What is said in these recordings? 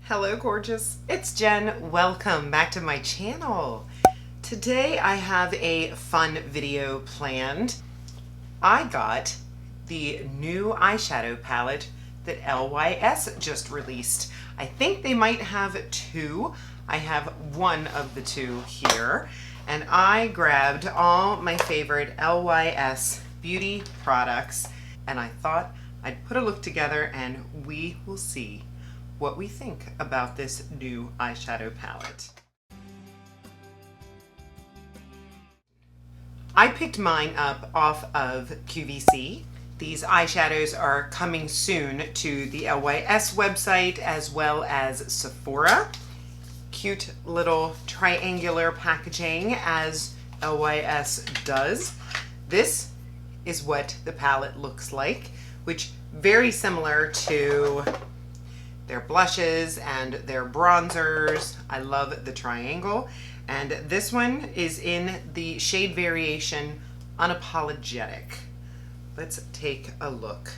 Hello gorgeous, it's Jen. Welcome back to my channel. Today I have a fun video planned. I got the new eyeshadow palette that LYS just released. I think they might have two. I have one of the two here, and I grabbed all my favorite LYS beauty products and I thought I'd put a look together and we will see what we think about this new eyeshadow palette. I picked mine up off of QVC. These eyeshadows are coming soon to the LYS website as well as Sephora. Cute little triangular packaging as LYS does. This is what the palette looks like, which very similar to their blushes and their bronzers. I love the triangle. And this one is in the shade variation Unapologetic. Let's take a look.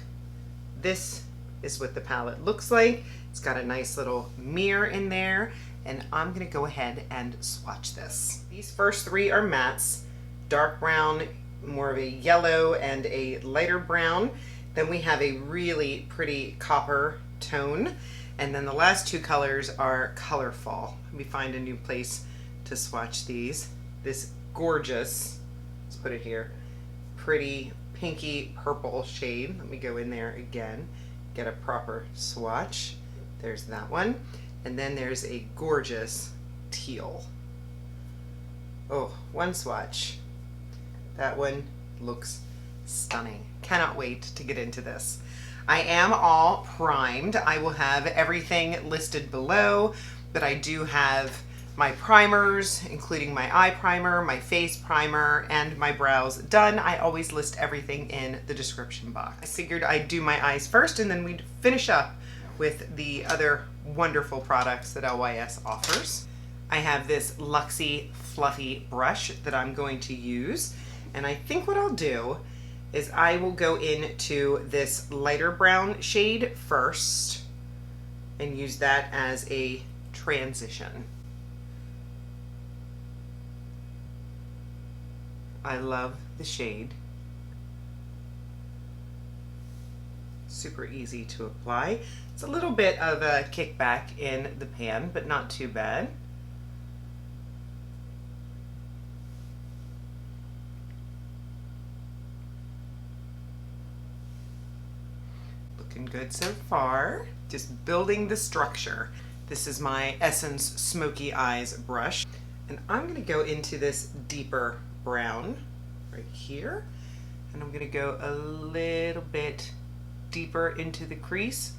This is what the palette looks like. It's got a nice little mirror in there, and I'm gonna go ahead and swatch this. These first three are mattes, dark brown, more of a yellow, and a lighter brown. Then we have a really pretty copper tone. And then the last two colors are colorful. Let me find a new place to swatch these. This gorgeous, let's put it here, pretty pinky purple shade. Let me go in there again, get a proper swatch. There's that one. And then there's a gorgeous teal. Oh, one swatch. That one looks stunning. Cannot wait to get into this. I am all primed. I will have everything listed below, but I do have my primers, including my eye primer, my face primer, and my brows done. I always list everything in the description box. I figured I'd do my eyes first and then we'd finish up with the other wonderful products that LYS offers. I have this Luxy fluffy brush that I'm going to use, and I think what I'll do is I will go into this lighter brown shade first and use that as a transition. I love the shade. Super easy to apply. It's a little bit of a kickback in the pan, but not too bad. Looking good so far. Just building the structure. This is my Essence Smoky Eyes brush, and I'm going to go into this deeper brown right here, and I'm going to go a little bit deeper into the crease,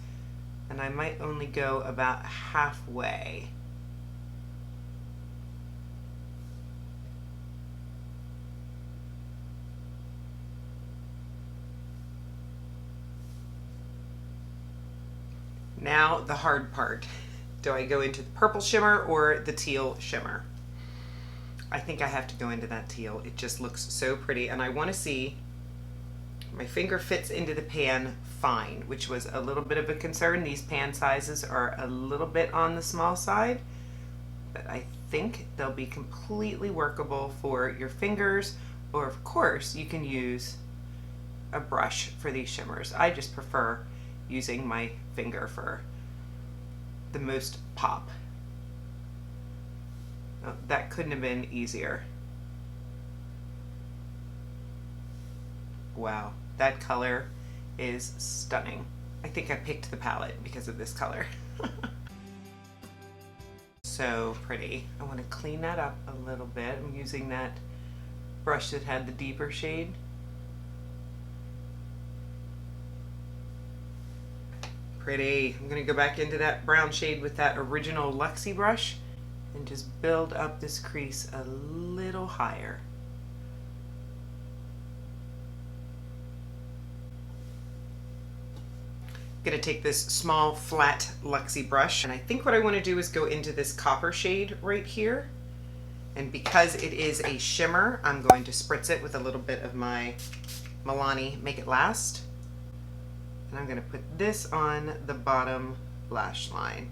and I might only go about halfway. Now the hard part. Do I go into the purple shimmer or the teal shimmer? I think I have to go into that teal. It just looks so pretty, and I want to see my finger fits into the pan fine, which was a little bit of a concern. These pan sizes are a little bit on the small side, but I think they'll be completely workable for your fingers, or of course you can use a brush for these shimmers. I just prefer using my finger for the most pop. Oh, that couldn't have been easier. Wow, that color is stunning. I think I picked the palette because of this color. So pretty. I want to clean that up a little bit. I'm using that brush that had the deeper shade. Pretty. I'm going to go back into that brown shade with that original Luxy brush and just build up this crease a little higher. I'm going to take this small flat Luxy brush, and I think what I want to do is go into this copper shade right here, and because it is a shimmer, I'm going to spritz it with a little bit of my Milani Make It Last. And I'm going to put this on the bottom lash line.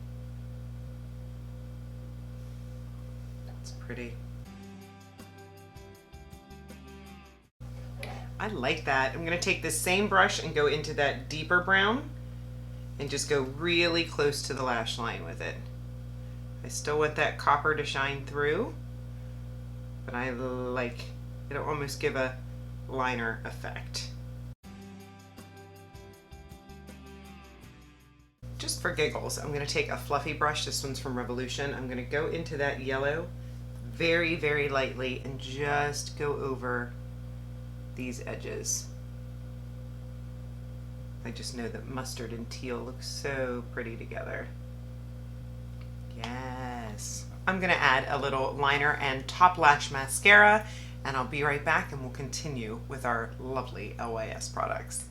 pretty. I like that. I'm gonna take this same brush and go into that deeper brown and just go really close to the lash line with it. I still want that copper to shine through, but I like, it'll almost give a liner effect. Just for giggles, I'm gonna take a fluffy brush. This one's from Revolution. I'm gonna go into that yellow very, very lightly and just go over these edges. I just know that mustard and teal look so pretty together. Yes. I'm gonna add a little liner and top lash mascara, and I'll be right back and we'll continue with our lovely LYS products.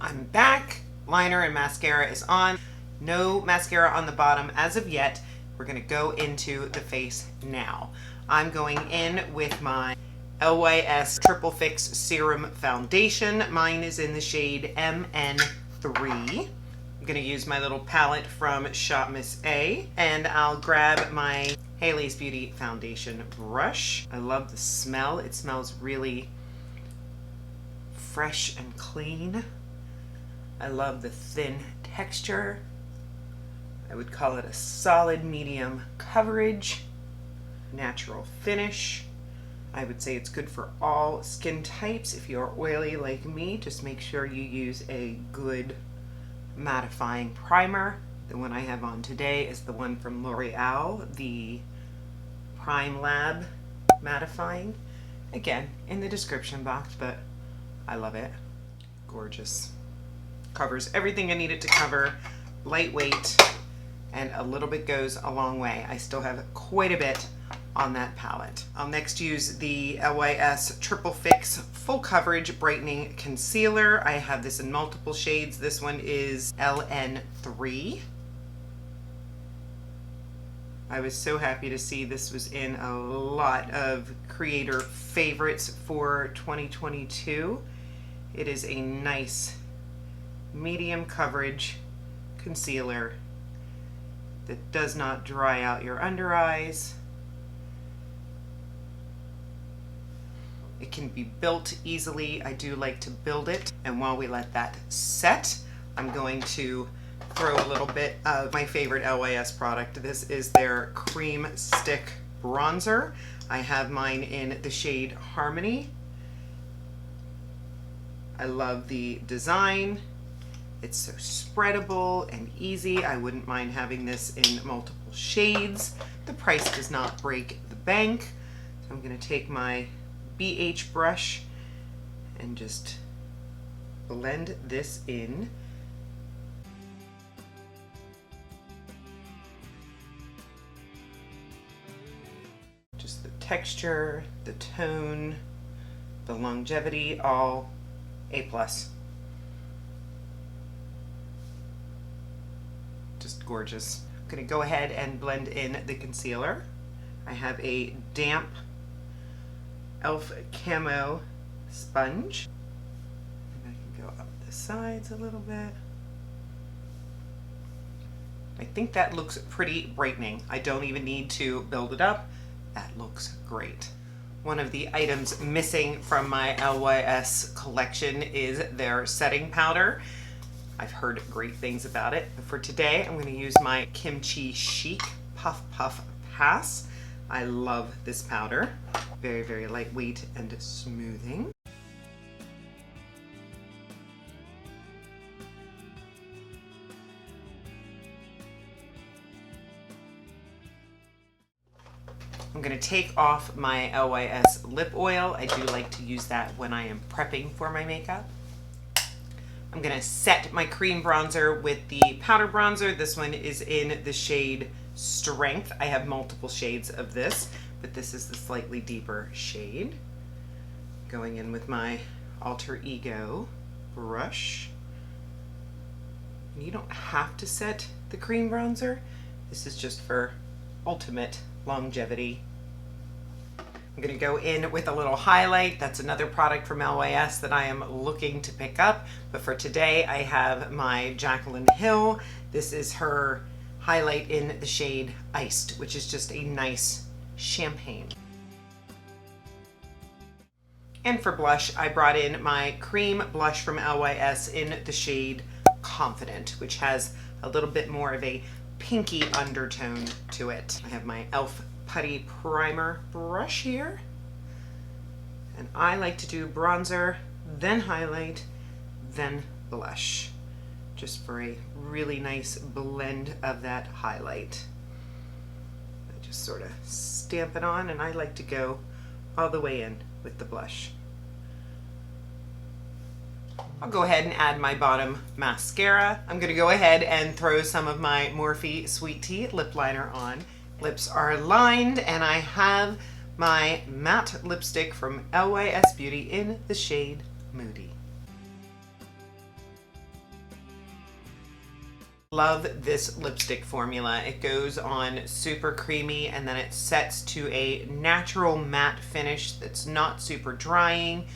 I'm back. Liner and mascara is on. No mascara on the bottom as of yet. We're gonna go into the face now. I'm going in with my LYS Triple Fix Serum Foundation. Mine is in the shade MN3. I'm gonna use my little palette from Shop Miss A, and I'll grab my Haley's Beauty foundation brush. I love the smell. It smells really fresh and clean. I love the thin texture. I would call it a solid medium coverage, natural finish. I would say it's good for all skin types. If you're oily like me, just make sure you use a good mattifying primer. The one I have on today is the one from L'Oreal, the Prime Lab mattifying. Again, in the description box, but I love it. Gorgeous. Covers everything I need it to cover. Lightweight, and a little bit goes a long way. I still have quite a bit on that palette. I'll next use the LYS Triple Fix Full Coverage Brightening Concealer. I have this in multiple shades. This one is LN3. I was so happy to see this was in a lot of creator favorites for 2022. It is a nice medium coverage concealer that does not dry out your under eyes. It can be built easily. I do like to build it, and while we let that set, I'm going to throw a little bit of my favorite LYS product. This is their Cream Stick Bronzer. I have mine in the shade Harmony. I love the design. It's so spreadable and easy. I wouldn't mind having this in multiple shades. The price does not break the bank. So I'm going to take my BH brush and just blend this in. Just the texture, the tone, the longevity, all A+. Just gorgeous. I'm gonna go ahead and blend in the concealer. I have a damp e.l.f. Camo sponge. And I can go up the sides a little bit. I think that looks pretty brightening. I don't even need to build it up. That looks great. One of the items missing from my LYS collection is their setting powder. I've heard great things about it. For today, I'm going to use my Kimchi Chic Puff Puff Pass. I love this powder. Very, very lightweight and smoothing. I'm going to take off my LYS lip oil. I do like to use that when I am prepping for my makeup. I'm going to set my cream bronzer with the powder bronzer. This one is in the shade Strength. I have multiple shades of this, but this is the slightly deeper shade. Going in with my Alter Ego brush. And you don't have to set the cream bronzer. This is just for ultimate longevity. I'm going to go in with a little highlight. That's another product from LYS that I am looking to pick up. But for today, I have my Jaclyn Hill. This is her highlight in the shade Iced, which is just a nice Champagne. And for blush, I brought in my cream blush from LYS in the shade Confident, which has a little bit more of a pinky undertone to it. I have my e.l.f. Putty Primer brush here. And I like to do bronzer, then highlight, then blush, just for a really nice blend of that highlight. I just sort of stamp it on, and I like to go all the way in with the blush. I'll go ahead and add my bottom mascara. I'm gonna go ahead and throw some of my Morphe Sweet Tea lip liner on. Lips are lined, and I have my matte lipstick from LYS Beauty in the shade Moody. Love this lipstick formula. It goes on super creamy, and then it sets to a natural matte finish that's not super drying,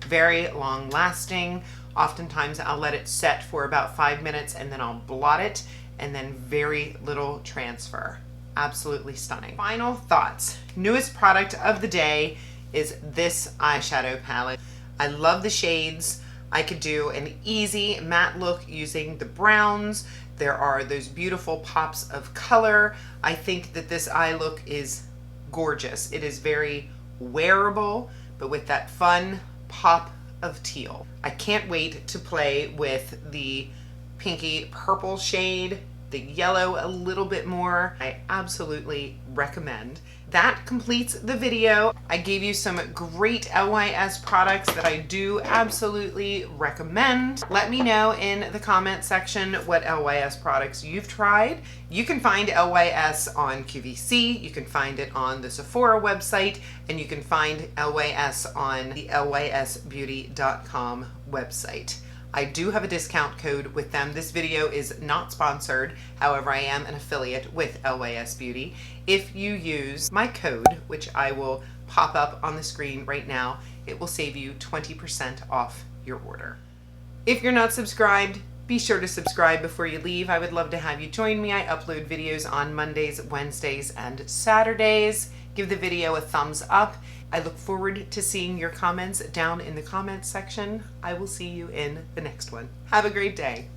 very long lasting. Oftentimes I'll let it set for about 5 minutes and then I'll blot it, and then very little transfer. Absolutely stunning. Final thoughts. Newest product of the day is this eyeshadow palette. I love the shades. I could do an easy matte look using the browns. There are those beautiful pops of color. I think that this eye look is gorgeous. It is very wearable, but with that fun pop of teal. I can't wait to play with the pinky purple shade, the yellow a little bit more. I absolutely recommend. That completes the video. I gave you some great LYS products that I do absolutely recommend. Let me know in the comment section what LYS products you've tried. You can find LYS on QVC, you can find it on the Sephora website, and you can find LYS on the lysbeauty.com website. I do have a discount code with them. This video is not sponsored. However, I am an affiliate with LYS Beauty. If you use my code, which I will pop up on the screen right now, it will save you 20% off your order. If you're not subscribed, be sure to subscribe before you leave. I would love to have you join me. I upload videos on Mondays, Wednesdays, and Saturdays. Give the video a thumbs up. I look forward to seeing your comments down in the comments section. I will see you in the next one. Have a great day.